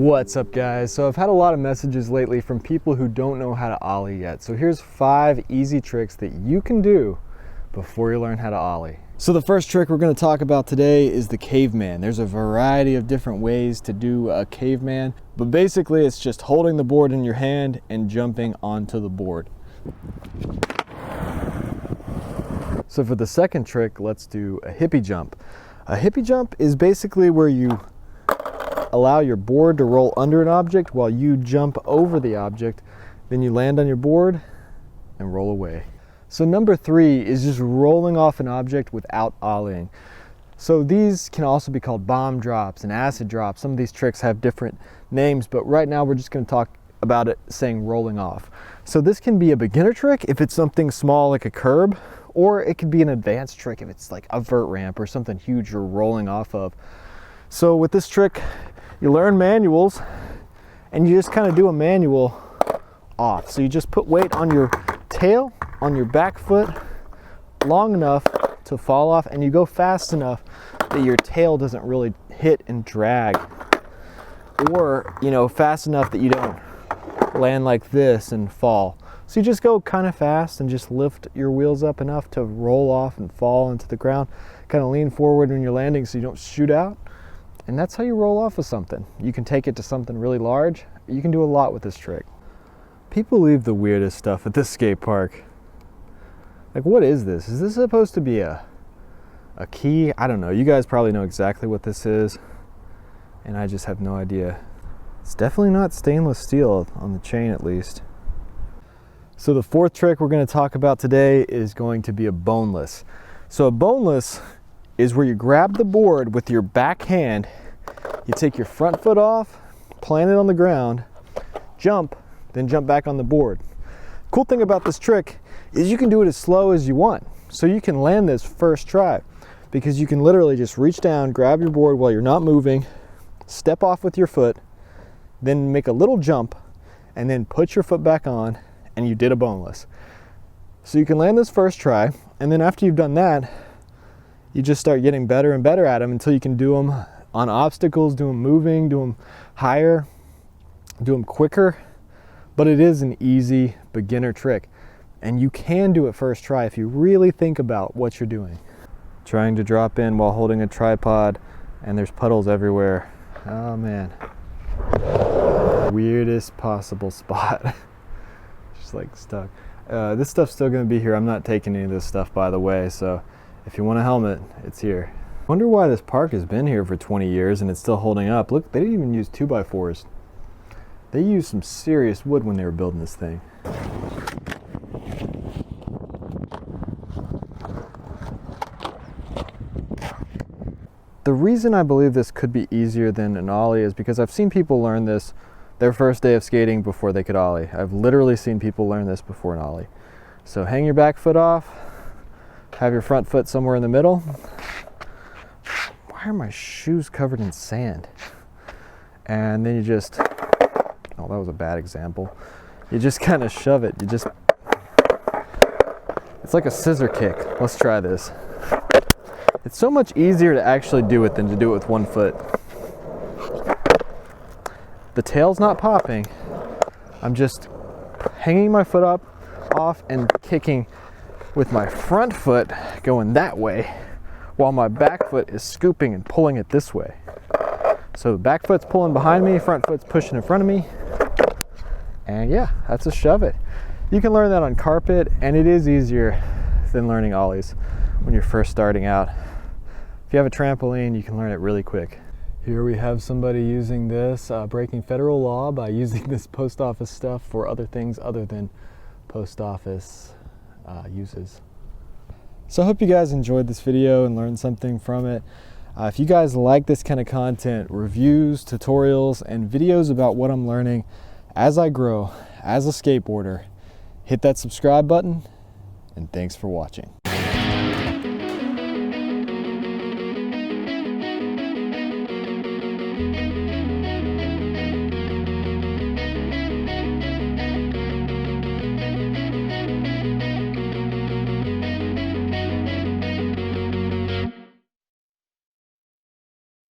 What's up, guys? So I've had a lot of messages lately from people who don't know how to ollie yet. So here's 5 easy tricks that you can do before you learn how to ollie. So the first trick we're going to talk about today is the caveman. There's a variety of different ways to do a caveman, but basically it's just holding the board in your hand and jumping onto the board. So for the second trick, let's do a hippie jump. A hippie jump is basically where you allow your board to roll under an object while you jump over the object. Then you land on your board and roll away. So number 3 is just rolling off an object without ollieing. So these can also be called bomb drops and acid drops. Some of these tricks have different names, but right now we're just going to talk about it saying rolling off. So this can be a beginner trick if it's something small like a curb, or it could be an advanced trick if it's like a vert ramp or something huge you're rolling off of. So with this trick, you learn manuals and you just kind of do a manual off. So you just put weight on your tail, on your back foot, long enough to fall off, and you go fast enough that your tail doesn't really hit and drag, or fast enough that you don't land like this and fall. So you just go kind of fast and just lift your wheels up enough to roll off and fall into the ground. Kind of lean forward when you're landing so you don't shoot out. And that's how you roll off of something. You can take it to something really large. You can do a lot with this trick. People leave the weirdest stuff at this skate park. Like, what is this? Is this supposed to be a key? I don't know. You guys probably know exactly what this is, and I just have no idea. It's definitely not stainless steel, on the chain at least. So the fourth trick we're going to talk about today is going to be a boneless. So a boneless is where you grab the board with your back hand, you take your front foot off, plant it on the ground, jump, then jump back on the board. Cool thing about this trick is you can do it as slow as you want. So you can land this first try, because you can literally just reach down, grab your board while you're not moving, step off with your foot, then make a little jump, and then put your foot back on, and you did a boneless. So you can land this first try, and then after you've done that, you just start getting better and better at them until you can do them on obstacles, do them moving, do them higher, do them quicker. But it is an easy beginner trick, and you can do it first try if you really think about what you're doing. Trying to drop in while holding a tripod, and there's puddles everywhere. Oh man. Weirdest possible spot. Just like stuck. This stuff's still gonna be here. I'm not taking any of this stuff, by the way, so if you want a helmet, it's here. Wonder why this park has been here for 20 years and it's still holding up. Look, they didn't even use 2x4s. They used some serious wood when they were building this thing. The reason I believe this could be easier than an ollie is because I've seen people learn this their first day of skating before they could ollie. I've literally seen people learn this before an ollie. So hang your back foot off, have your front foot somewhere in the middle. Why are my shoes covered in sand? And then you just, oh, that was a bad example. You just kind of shove it. It's like a scissor kick. Let's try this. It's so much easier to actually do it than to do it with one foot. The tail's not popping. I'm just hanging my foot up, off, and kicking with my front foot going that way, while my back foot is scooping and pulling it this way. So the back foot's pulling behind me, front foot's pushing in front of me, and yeah, that's a shove it. You can learn that on carpet, and it is easier than learning ollies when you're first starting out. If you have a trampoline, you can learn it really quick. Here we have somebody using this, breaking federal law by using this post office stuff for other things other than post office uses. So I hope you guys enjoyed this video and learned something from it. If you guys like this kind of content, reviews, tutorials, and videos about what I'm learning as I grow as a skateboarder, hit that subscribe button, and thanks for watching.